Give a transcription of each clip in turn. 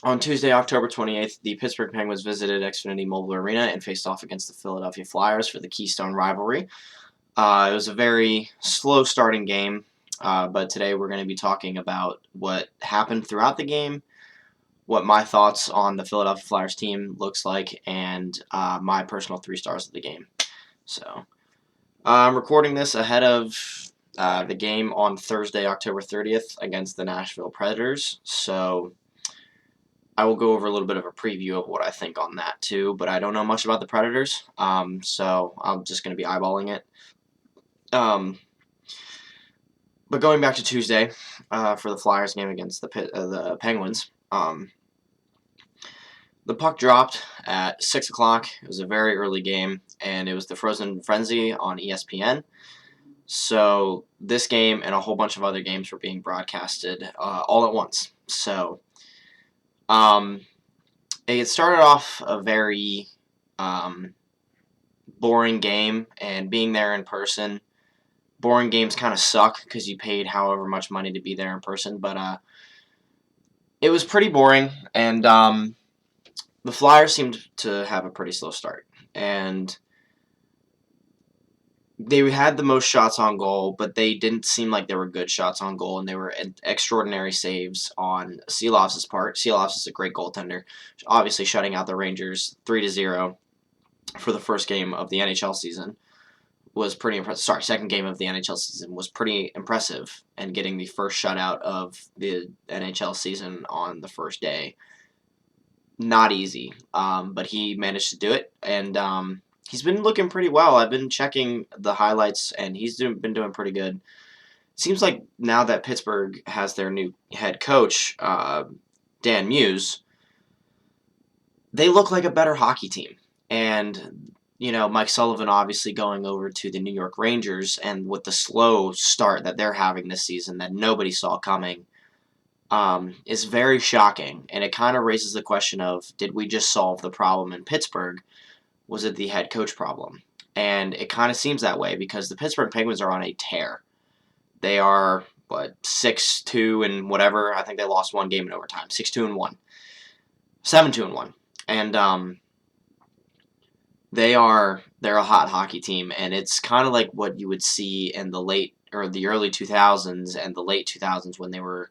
On Tuesday, October 28th, the Pittsburgh Penguins visited Xfinity Mobile Arena and faced off against the Philadelphia Flyers for the Keystone rivalry. It was a very slow starting game, but today we're going to be talking about what happened throughout the game, what my thoughts on the Philadelphia Flyers team looks like, and my personal 3 stars of the game. So I'm recording this ahead of the game on Thursday, October 30th against the Nashville Predators. So I will go over a little bit of a preview of what I think on that too, but I don't know much about the Predators, so I'm just going to be eyeballing it. But going back to Tuesday for the Flyers game against the Penguins, the puck dropped at 6 o'clock. It was a very early game, and it was the Frozen Frenzy on ESPN. So this game and a whole bunch of other games were being broadcasted all at once. So it started off a very boring game, and being there in person, boring games kind of suck because you paid however much money to be there in person, but it was pretty boring, and the Flyers seemed to have a pretty slow start, and they had the most shots on goal, but they didn't seem like they were good shots on goal, and they were extraordinary saves on Seelovs' part. Seelovs is a great goaltender, obviously shutting out the Rangers 3-0 for the first game of the NHL season was pretty impressive. Sorry, second game of the NHL season was pretty impressive, and getting the first shutout of the NHL season on the first day, not easy. But he managed to do it, and he's been looking pretty well. I've been checking the highlights, and he's been doing pretty good. It seems like now that Pittsburgh has their new head coach, Dan Muse, they look like a better hockey team. And, Mike Sullivan obviously going over to the New York Rangers, and with the slow start that they're having this season that nobody saw coming, is very shocking. And it kind of raises the question of, did we just solve the problem in Pittsburgh? Was it the head coach problem? And it kind of seems that way because the Pittsburgh Penguins are on a tear. They are, 6-2 and whatever. I think they lost one game in overtime. 6-2-1. 7-2-1. And they're a hot hockey team, and it's kind of like what you would see in the early 2000s and the late 2000s when they were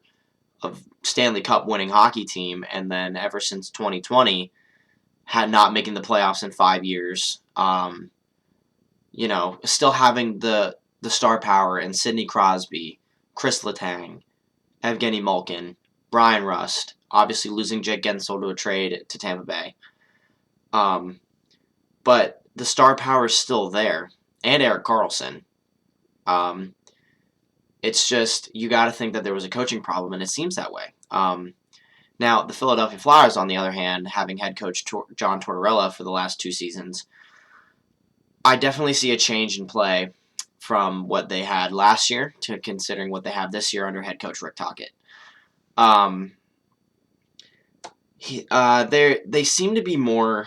a Stanley Cup winning hockey team, and then ever since 2020 had not making the playoffs in 5 years. Still having the star power in Sidney Crosby, Chris Letang, Evgeny Malkin, Brian Rust, obviously losing Jake Gensel to a trade to Tampa Bay. But the star power is still there, and Erik Karlsson. It's just, you got to think that there was a coaching problem, and it seems that way. Now, the Philadelphia Flyers, on the other hand, having head coach John Tortorella for the last 2 seasons, I definitely see a change in play from what they had last year to considering what they have this year under head coach Rick Tocchet. They seem to be more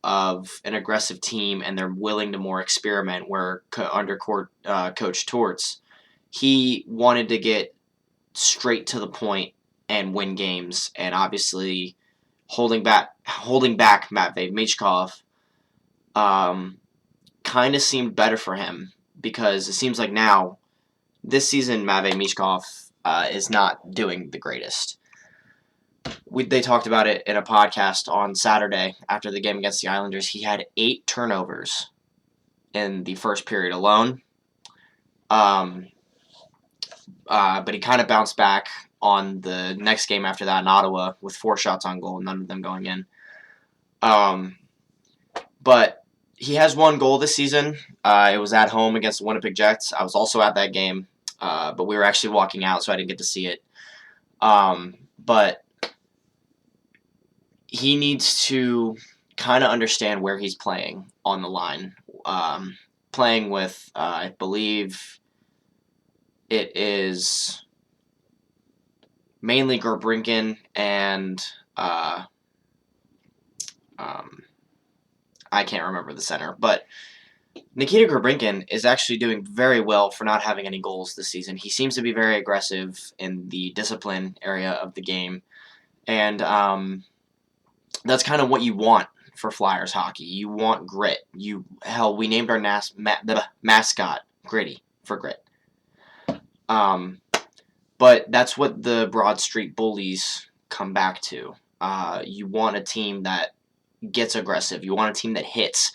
of an aggressive team, and they're willing to more experiment, where under Coach Torts, he wanted to get straight to the point and win games, and obviously holding back Matvei Michkov kind of seemed better for him, because it seems like now this season Matvei Michkov is not doing the greatest. They talked about it in a podcast on Saturday after the game against the Islanders. He had 8 turnovers in the first period alone. But he kind of bounced back on the next game after that in Ottawa with 4 shots on goal, none of them going in. But he has 1 goal this season. It was at home against the Winnipeg Jets. I was also at that game, but we were actually walking out, so I didn't get to see it. But he needs to kind of understand where he's playing on the line. Playing with, I believe it is mainly Gerbrinkin and I can't remember the center, but Nikita Gerbrinkin is actually doing very well for not having any goals this season. He seems to be very aggressive in the discipline area of the game, And that's kind of what you want for Flyers hockey. You want grit. We named our mascot Gritty for grit. But that's what the Broad Street Bullies come back to. You want a team that gets aggressive. You want a team that hits.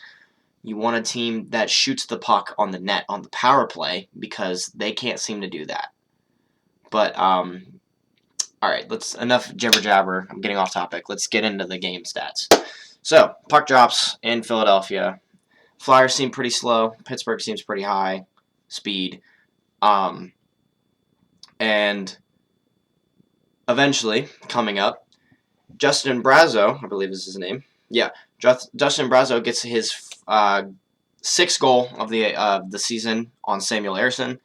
You want a team that shoots the puck on the net on the power play, because they can't seem to do that. But all right, enough jibber jabber. I'm getting off topic. Let's get into the game stats. So puck drops in Philadelphia. Flyers seem pretty slow. Pittsburgh seems pretty high speed. And eventually, coming up, Justin Brazeau, I believe is his name. Yeah, Justin Brazeau gets his sixth goal of the season on Samuel Ersson.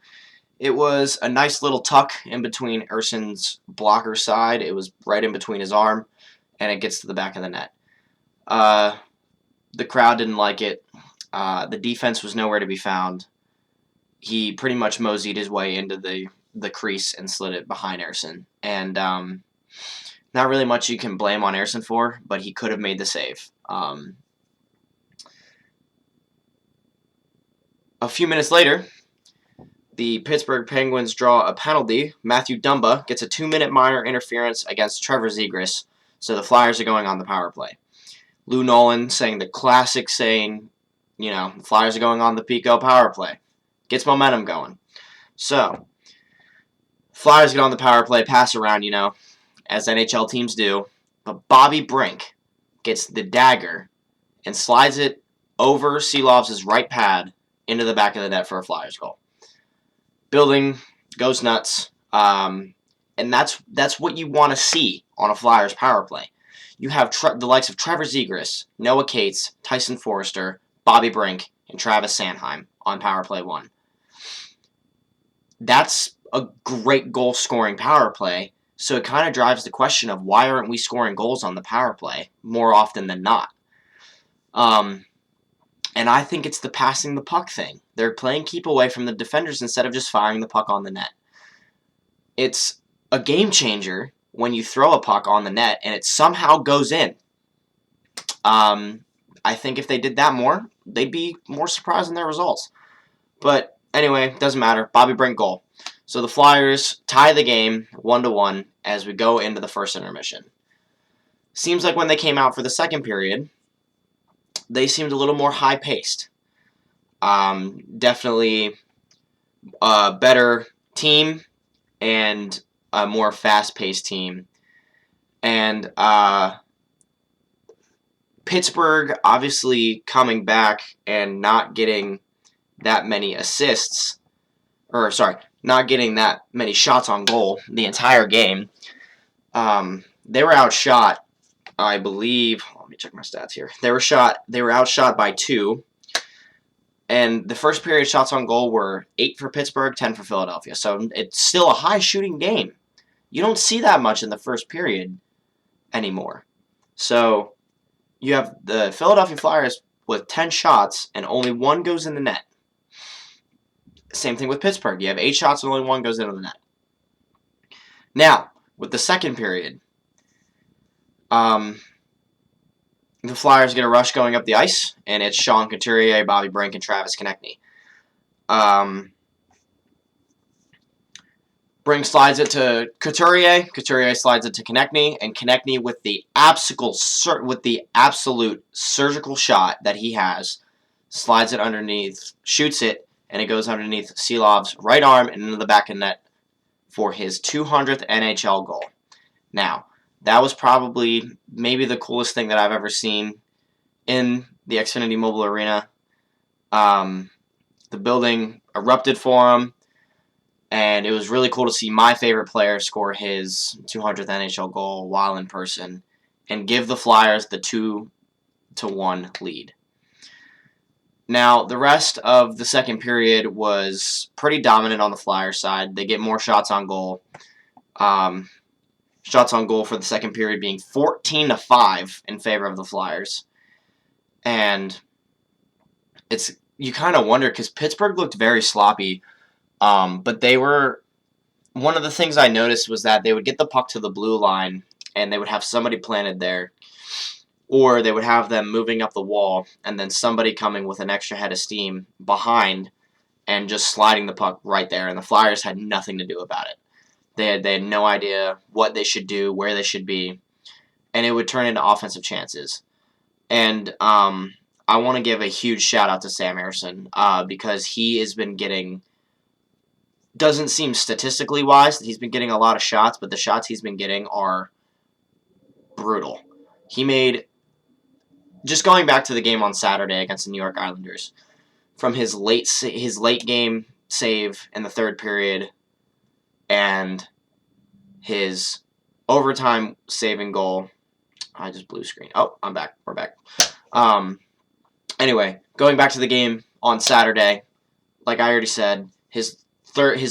It was a nice little tuck in between Ersson's blocker side. It was right in between his arm, and it gets to the back of the net. The crowd didn't like it. The defense was nowhere to be found. He pretty much moseyed his way into the crease and slid it behind Ersson. And not really much you can blame on Ersson for, but he could have made the save. A few minutes later, the Pittsburgh Penguins draw a penalty. Matthew Dumba gets a 2-minute minor interference against Trevor Zegras, so the Flyers are going on the power play. Lou Nolan saying the classic saying, the Flyers are going on the Pico power play. Gets momentum going. So, Flyers get on the power play, pass around, as NHL teams do. But Bobby Brink gets the dagger and slides it over Seelovs' right pad into the back of the net for a Flyers goal. Building goes nuts, and that's what you want to see on a Flyers power play. You have the likes of Trevor Zegras, Noah Cates, Tyson Forrester, Bobby Brink, and Travis Sanheim on power play 1. That's a great goal-scoring power play, so it kind of drives the question of why aren't we scoring goals on the power play more often than not? And I think it's the passing the puck thing. They're playing keep away from the defenders instead of just firing the puck on the net. It's a game changer when you throw a puck on the net and it somehow goes in. I think if they did that more, they'd be more surprised in their results. But anyway, doesn't matter. Bobby Brink goal. So the Flyers tie the game 1-1 as we go into the first intermission. Seems like when they came out for the second period, they seemed a little more high-paced. Definitely a better team and a more fast-paced team. And Pittsburgh obviously coming back and not getting that many assists, not getting that many shots on goal the entire game. They were outshot, I believe. Let me check my stats here. They were outshot by 2. And the first period shots on goal were 8 for Pittsburgh, 10 for Philadelphia. So it's still a high-shooting game. You don't see that much in the first period anymore. So you have the Philadelphia Flyers with 10 shots and only 1 goes in the net. Same thing with Pittsburgh. You have 8 shots and only 1 goes into the net. Now, with the second period, the Flyers get a rush going up the ice, and it's Sean Couturier, Bobby Brink, and Travis Konecny. Brink slides it to Couturier. Couturier slides it to Konecny, and Konecny with the absolute surgical shot that he has, slides it underneath, shoots it, and it goes underneath Seelovs' right arm and into the back of the net for his 200th NHL goal. Now, that was probably maybe the coolest thing that I've ever seen in the Xfinity Mobile Arena. The building erupted for him, and it was really cool to see my favorite player score his 200th NHL goal while in person and give the Flyers the 2-1 lead. Now, the rest of the second period was pretty dominant on the Flyers side. They get more shots on goal. Shots on goal for the second period being 14-5 in favor of the Flyers. And you kind of wonder, because Pittsburgh looked very sloppy, but they were, one of the things I noticed was that they would get the puck to the blue line and they would have somebody planted there, or they would have them moving up the wall, and then somebody coming with an extra head of steam behind and just sliding the puck right there, and the Flyers had nothing to do about it. They had no idea what they should do, where they should be, and it would turn into offensive chances. And I want to give a huge shout out to Sam Ersson because he has been getting, doesn't seem statistically wise that he's been getting a lot of shots, but the shots he's been getting are brutal. He made, just going back to the game on Saturday against the New York Islanders, from his late game save in the third period and his overtime saving goal. I just blue screen. Oh, I'm back. We're back. Anyway, going back to the game on Saturday, like I already said, his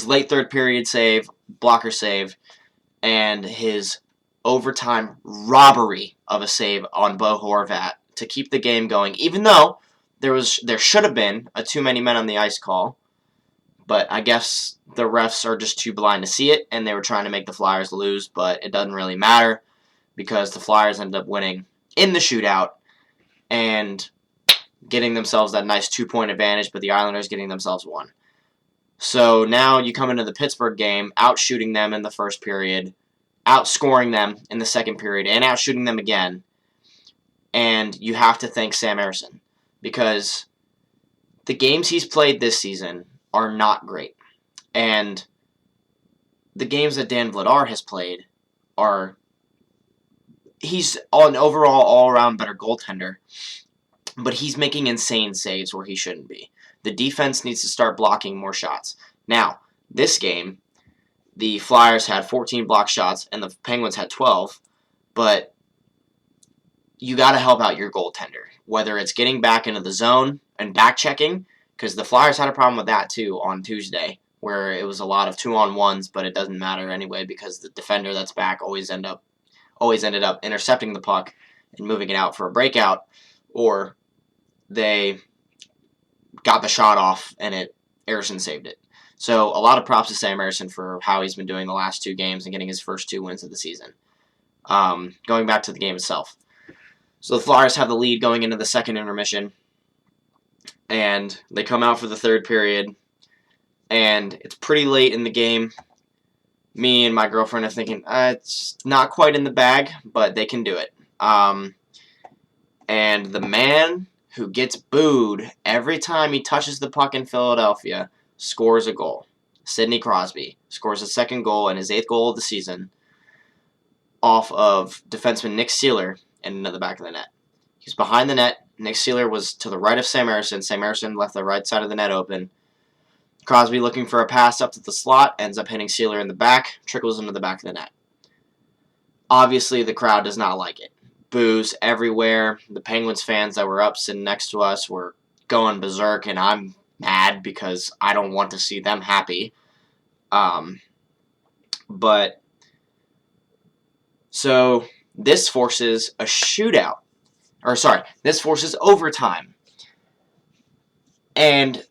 late third period save, blocker save, and his overtime robbery of a save on Bo Horvat to keep the game going, even though there should have been a too many men on the ice call, but I guess the refs are just too blind to see it, and they were trying to make the Flyers lose, but it doesn't really matter because the Flyers ended up winning in the shootout and getting themselves that nice 2-point advantage, but the Islanders getting themselves one. So now you come into the Pittsburgh game, outshooting them in the first period, outscoring them in the second period, and outshooting them again. And you have to thank Sam Ersson because the games he's played this season are not great. And the games that Dan Vladar has played are, he's an overall all-around better goaltender, but he's making insane saves where he shouldn't be. The defense needs to start blocking more shots. Now, this game, the Flyers had 14 blocked shots and the Penguins had 12, but you got to help out your goaltender, whether it's getting back into the zone and back checking, because the Flyers had a problem with that too on Tuesday, where it was a lot of 2-on-1s, but it doesn't matter anyway because the defender that's back always ended up intercepting the puck and moving it out for a breakout, or they got the shot off and Ersson saved it. So a lot of props to Sam Ersson for how he's been doing the last 2 games and getting his first 2 wins of the season. Going back to the game itself. So the Flyers have the lead going into the second intermission, and they come out for the third period, and it's pretty late in the game. Me and my girlfriend are thinking, it's not quite in the bag, but they can do it. And the man who gets booed every time he touches the puck in Philadelphia scores a goal. Sidney Crosby scores his second goal and his 8th goal of the season off of defenseman Nick Seeler and into the back of the net. He's behind the net. Nick Seeler was to the right of Sam Ersson. Sam Ersson left the right side of the net open. Crosby looking for a pass up to the slot, ends up hitting Seeler in the back, trickles into the back of the net. Obviously, the crowd does not like it. Boos everywhere. The Penguins fans that were up sitting next to us were going berserk, and I'm mad because I don't want to see them happy. But so this forces a shootout. This forces overtime. And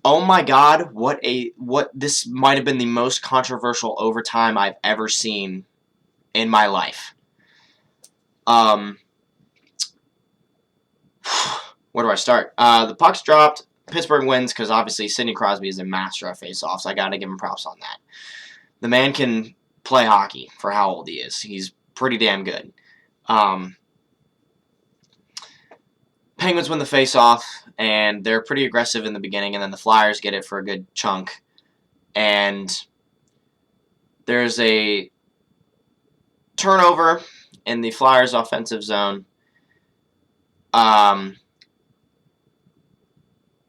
oh my God, what this might have been the most controversial overtime I've ever seen in my life. Where do I start? The puck's dropped. Pittsburgh wins because obviously Sidney Crosby is a master at face-offs. I got to give him props on that. The man can play hockey for how old he is. He's pretty damn good. Penguins win the face-off, and they're pretty aggressive in the beginning, and then the Flyers get it for a good chunk. And there's a turnover in the Flyers' offensive zone.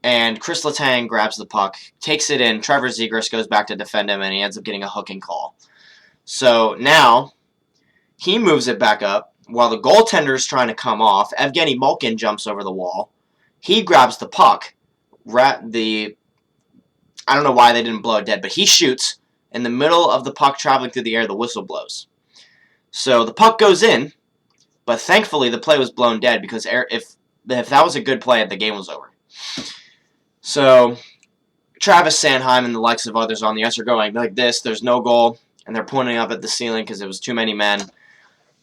And Chris Letang grabs the puck, takes it in. Trevor Zegras goes back to defend him, and he ends up getting a hooking call. So now he moves it back up while the goaltender is trying to come off. Evgeny Malkin jumps over the wall. He grabs the puck. I don't know why they didn't blow it dead, but he shoots. In the middle of the puck traveling through the air, the whistle blows. So the puck goes in, but thankfully the play was blown dead because if that was a good play, the game was over. So Travis Sanheim and the likes of others on the ice are going like this. There's no goal, and they're pointing up at the ceiling because it was too many men.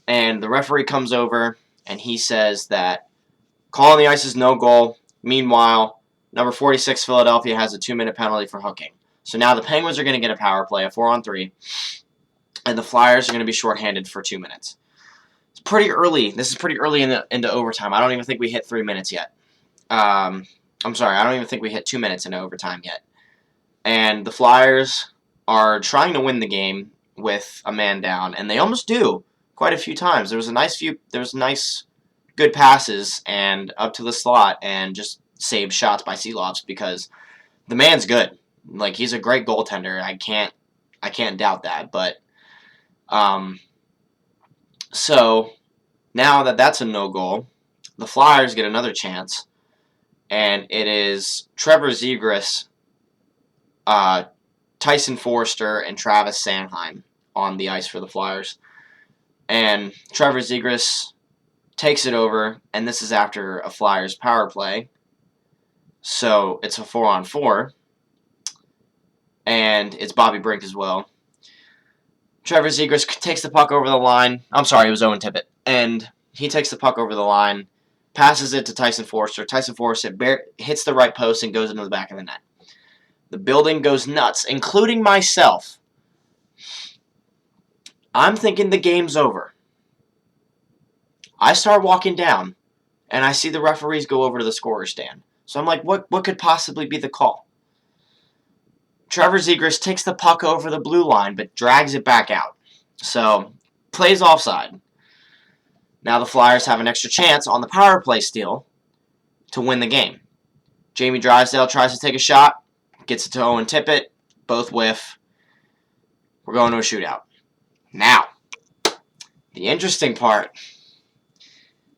And the referee comes over, and he says that call on the ice is no goal. Meanwhile, number 46 Philadelphia has a 2-minute penalty for hooking. So now the Penguins are going to get a power play, a 4-on-3, and the Flyers are going to be shorthanded for 2 minutes. It's pretty early. This is pretty early into overtime. I don't even think we hit 3 minutes yet. I'm sorry, I don't even think we hit 2 minutes into overtime yet. And the Flyers are trying to win the game with a man down, and they almost do quite a few times. There was nice good passes and up to the slot and just saved shots by Seelovs because the man's good. Like, he's a great goaltender. I can't doubt that. But so now that that's a no goal, the Flyers get another chance, and it is Trevor Zegras, Tyson Foerster, and Travis Sanheim on the ice for the Flyers. And Trevor Zegras takes it over, and this is after a Flyers power play. So it's a 4-on-4, and it's Bobby Brink as well. Trevor Zegras takes the puck over the line. I'm sorry, it was Owen Tippett. And he takes the puck over the line, passes it to Tyson Foerster. Tyson Foerster hits the right post and goes into the back of the net. The building goes nuts, including myself. I'm thinking the game's over. I start walking down, and I see the referees go over to the scorer's stand. So I'm like, what could possibly be the call? Trevor Zegras takes the puck over the blue line, but drags it back out. So, plays offside. Now the Flyers have an extra chance on the power play steal to win the game. Jamie Drysdale tries to take a shot, gets it to Owen Tippett, both whiff. We're going to a shootout. Now, the interesting part,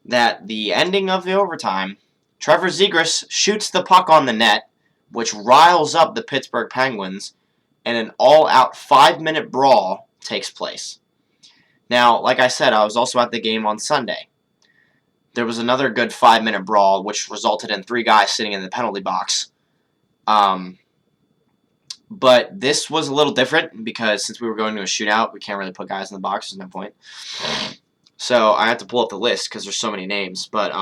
that the ending of the overtime, Trevor Zegras shoots the puck on the net, which riles up the Pittsburgh Penguins, and an all-out 5-minute brawl takes place. Now, like I said, I was also at the game on Sunday. There was another good 5-minute brawl, which resulted in 3 guys sitting in the penalty box. But this was a little different, because since we were going to a shootout, we can't really put guys in the box. There's no point. So I had to pull up the list, because there's so many names. But,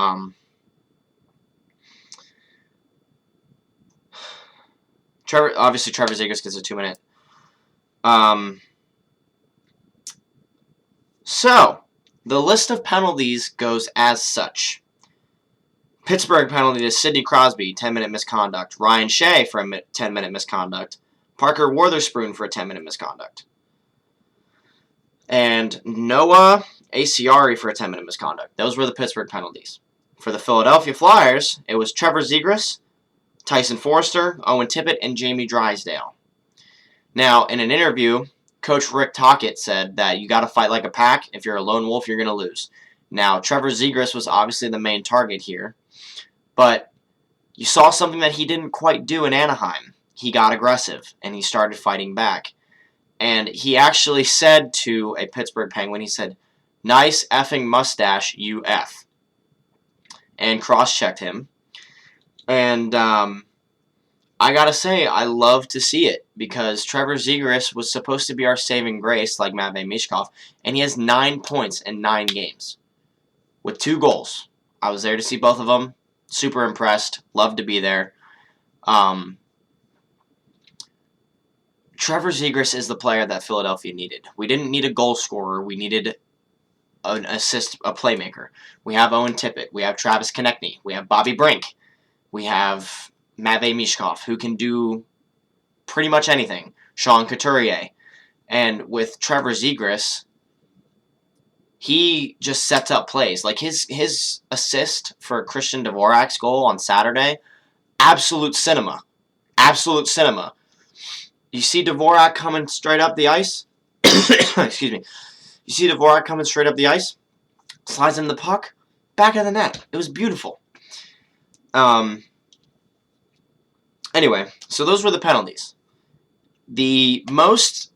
Trevor Zegras gets a 2-minute. So, the list of penalties goes as such. Pittsburgh penalty to Sidney Crosby, 10-minute misconduct. Ryan Shea for a 10-minute misconduct. Parker Wotherspoon for a 10-minute misconduct. And Noah Acciari for a 10-minute misconduct. Those were the Pittsburgh penalties. For the Philadelphia Flyers, it was Trevor Zegras, Tyson Foerster, Owen Tippett, and Jamie Drysdale. Now, in an interview, Coach Rick Tocchet said that you got to fight like a pack. If you're a lone wolf, you're going to lose. Now, Trevor Zegras was obviously the main target here, but you saw something that he didn't quite do in Anaheim. He got aggressive, and he started fighting back. And he actually said to a Pittsburgh Penguin, he said, "Nice effing mustache, you F." And cross-checked him. And I gotta say, I love to see it, because Trevor Zegras was supposed to be our saving grace, like Matvei Michkov, and he has 9 points in 9 games with 2 goals. I was there to see both of them. Super impressed. Loved to be there. Trevor Zegras is the player that Philadelphia needed. We didn't need a goal scorer. We needed a playmaker. We have Owen Tippett. We have Travis Konecny. We have Bobby Brink. We have Matvei Michkov, who can do pretty much anything. Sean Couturier. And with Trevor Zegras, he just sets up plays. Like his assist for Christian Dvorak's goal on Saturday, absolute cinema. Absolute cinema. You see Dvorak coming straight up the ice? Excuse me. You see Dvorak coming straight up the ice? Slides in the puck? Back of the net. It was beautiful. Anyway, so those were the penalties. The most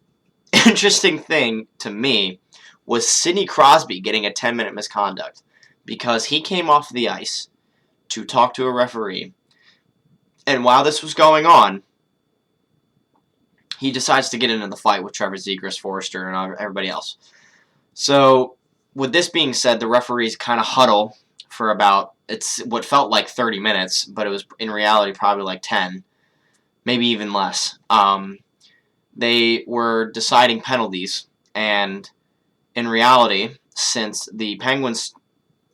interesting thing to me was Sidney Crosby getting a 10-minute misconduct, because he came off the ice to talk to a referee, and while this was going on, he decides to get into the fight with Trevor Zegras, Foerster, and everybody else. So with this being said, the referees kind of huddle for about, it's what felt like 30 minutes, but it was in reality probably like 10, maybe even less. They were deciding penalties, and in reality, since the Penguins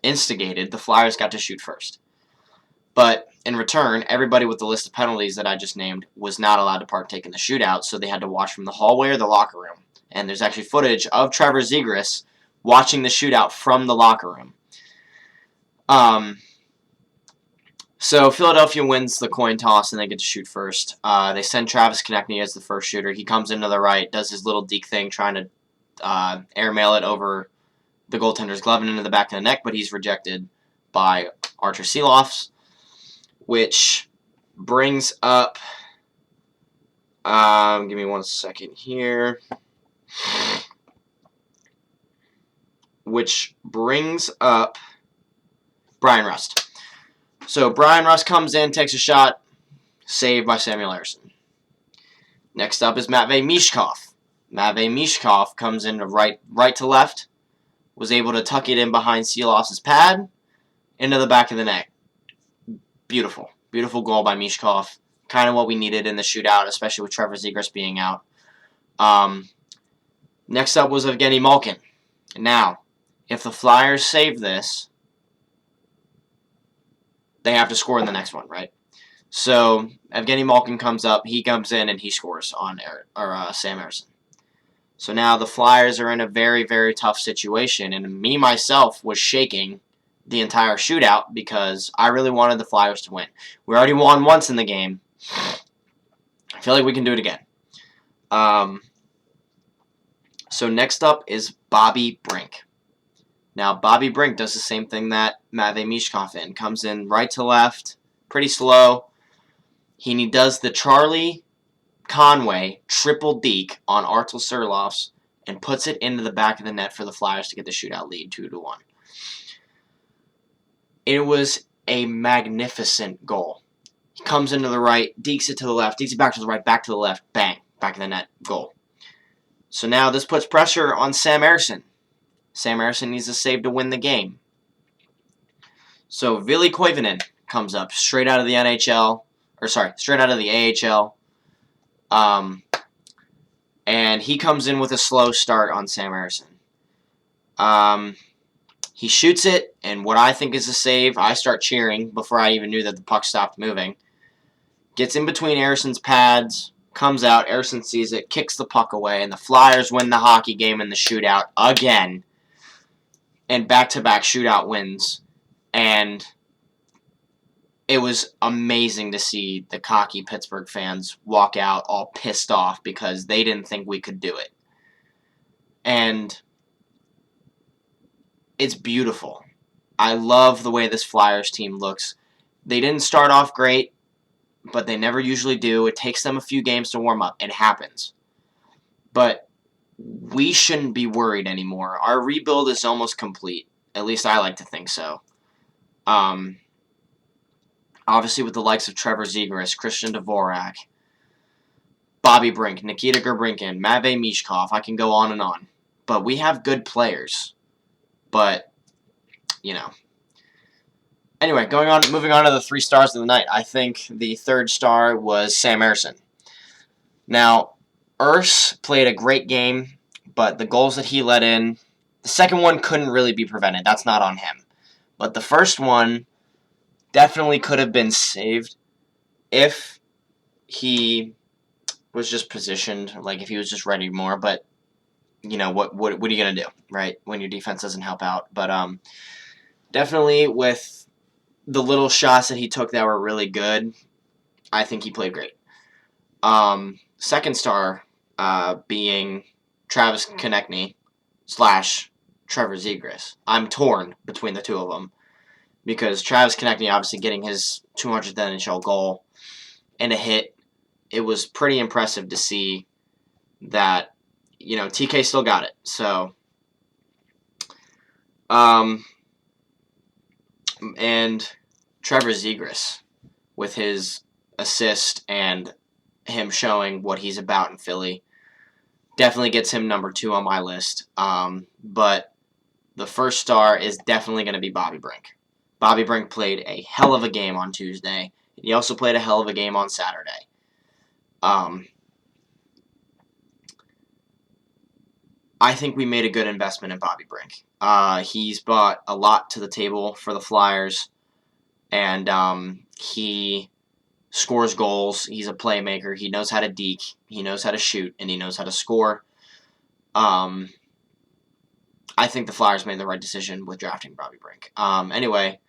instigated, the Flyers got to shoot first. But in return, everybody with the list of penalties that I just named was not allowed to partake in the shootout, so they had to watch from the hallway or the locker room. And there's actually footage of Trevor Zegras watching the shootout from the locker room. So Philadelphia wins the coin toss and they get to shoot first. They send Travis Konecny as the first shooter. He comes into the right, does his little deke thing, trying to airmail it over the goaltender's glove and into the back of the net, but he's rejected by Archer Silovs, which brings up. Give me 1 second here. Which brings up Bryan Rust. So Bryan Rust comes in, takes a shot, saved by Samuel Ersson. Next up is Matvei Michkov. Matvei Michkov comes in right to left, was able to tuck it in behind Silovs' pad, into the back of the net. Beautiful. Beautiful goal by Michkov. Kind of what we needed in the shootout, especially with Trevor Zegras being out. Next up was Evgeny Malkin. Now, if the Flyers save this, they have to score in the next one, right? So Evgeny Malkin comes up, he comes in, and he scores on Sam Ersson. So now the Flyers are in a very, very tough situation, and me, myself, was shaking the entire shootout because I really wanted the Flyers to win. We already won once in the game. I feel like we can do it again. So next up is Bobby Brink. Now, Bobby Brink does the same thing that Matvei Michkov did. Comes in right to left, pretty slow. He does the Charlie Conway triple deke on Artur Silovs and puts it into the back of the net for the Flyers to get the shootout lead 2-1. It was a magnificent goal. He comes into the right, dekes it to the left, dekes it back to the right, back to the left, bang, back of the net, goal. So now this puts pressure on Sam Ersson. Sam Ersson needs a save to win the game. So Ville Koivunen comes up straight out of the NHL, straight out of the AHL. And he comes in with a slow start on Sam Ersson. He shoots it, and what I think is a save, I start cheering before I even knew that the puck stopped moving. Gets in between Ersson's pads, comes out, Ersson sees it, kicks the puck away, and the Flyers win the hockey game in the shootout again. And back-to-back shootout wins. And it was amazing to see the cocky Pittsburgh fans walk out all pissed off because they didn't think we could do it. And it's beautiful. I love the way this Flyers team looks. They didn't start off great, but they never usually do. It takes them a few games to warm up. It happens. But we shouldn't be worried anymore. Our rebuild is almost complete. At least I like to think so. Obviously with the likes of Trevor Zegras, Christian Dvorak, Bobby Brink, Nikita Gerbrinkin, Matvei Michkov, I can go on and on. But we have good players. But, Anyway, moving on to the 3 stars of the night. I think the third star was Sam Ersson. Now, played a great game, but the goals that he let in, the second one couldn't really be prevented. That's not on him. But the first one definitely could have been saved if he was just positioned, like if he was just ready more. But, what are you going to do, right, when your defense doesn't help out? But definitely with the little shots that he took that were really good, I think he played great. Second star being Travis Konecny / Trevor Zegras. I'm torn between the two of them because Travis Konecny obviously getting his 200th NHL goal and a hit. It was pretty impressive to see that, TK still got it. So, and Trevor Zegras with his assist and him showing what he's about in Philly definitely gets him number 2 on my list. But the first star is definitely going to be Bobby Brink. Bobby Brink played a hell of a game on Tuesday. He also played a hell of a game on Saturday. I think we made a good investment in Bobby Brink. He's brought a lot to the table for the Flyers, and he scores goals. He's a playmaker. He knows how to deke. He knows how to shoot, and he knows how to score. I think the Flyers made the right decision with drafting Bobby Brink. Anyway,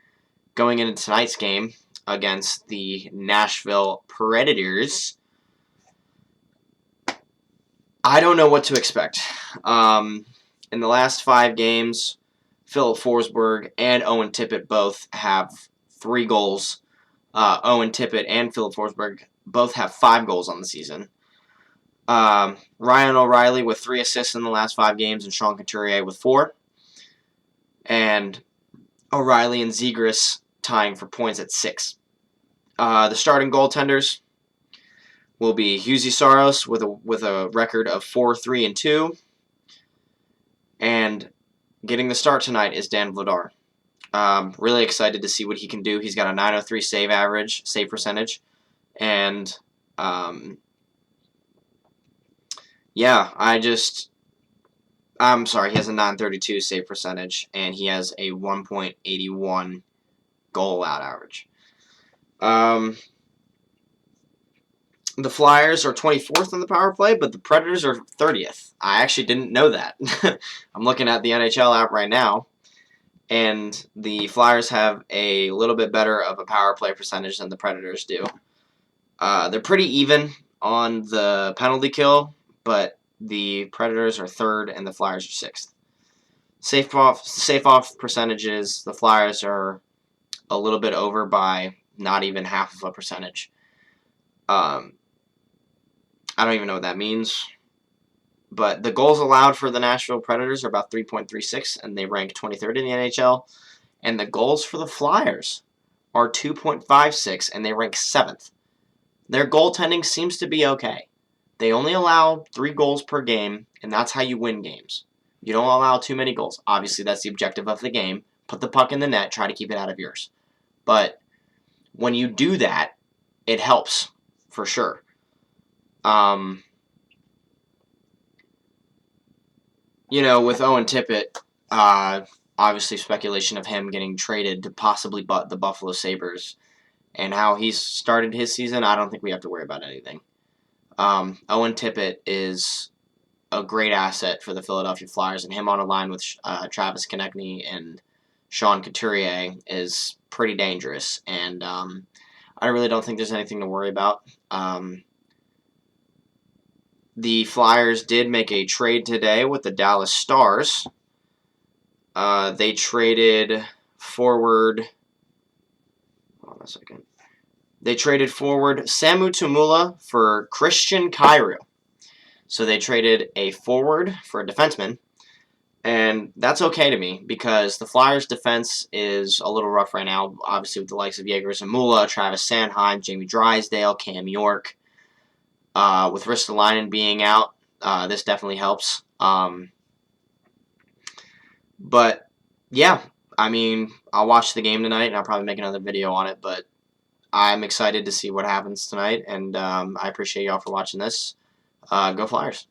going into tonight's game against the Nashville Predators, I don't know what to expect. In the last 5 games, Philip Forsberg and Owen Tippett both have 3 goals. Owen Tippett and Philip Forsberg both have 5 goals on the season. Ryan O'Reilly with 3 assists in the last 5 games, and Sean Couturier with 4. And O'Reilly and Zegras tying for points at 6. The starting goaltenders will be Juuse Saros with a record of 4-3-2. And getting the start tonight is Dan Vladar. Really excited to see what he can do. He's got a .903 save percentage. And, yeah, I'm sorry, he has a .932 save percentage, and he has a 1.81 goal out average. The Flyers are 24th on the power play, but the Predators are 30th. I actually didn't know that. I'm looking at the NHL app right now, and the Flyers have a little bit better of a power play percentage than the Predators do. They're pretty even on the penalty kill, but the Predators are 3rd and the Flyers are 6th. Safe off percentages, the Flyers are a little bit over by not even half of a percentage. I don't even know what that means. But the goals allowed for the Nashville Predators are about 3.36, and they rank 23rd in the NHL. And the goals for the Flyers are 2.56, and they rank 7th. Their goaltending seems to be okay. They only allow 3 goals per game, and that's how you win games. You don't allow too many goals. Obviously, that's the objective of the game. Put the puck in the net, try to keep it out of yours. But when you do that, it helps, for sure. With Owen Tippett, obviously speculation of him getting traded to possibly the Buffalo Sabres and how he's started his season, I don't think we have to worry about anything. Owen Tippett is a great asset for the Philadelphia Flyers, and him on a line with Travis Konecny and Sean Couturier is pretty dangerous, and I really don't think there's anything to worry about. The Flyers did make a trade today with the Dallas Stars. They traded forward. Hold on a second. They traded forward Samu Tumula for Christian Kyrou. So they traded a forward for a defenseman. And that's okay to me because the Flyers' defense is a little rough right now, obviously with the likes of Yegor Zamula, Travis Sanheim, Jamie Drysdale, Cam York. With Ristolainen being out, this definitely helps. But, yeah, I mean, I'll watch the game tonight, and I'll probably make another video on it. But I'm excited to see what happens tonight, and I appreciate y'all for watching this. Go Flyers.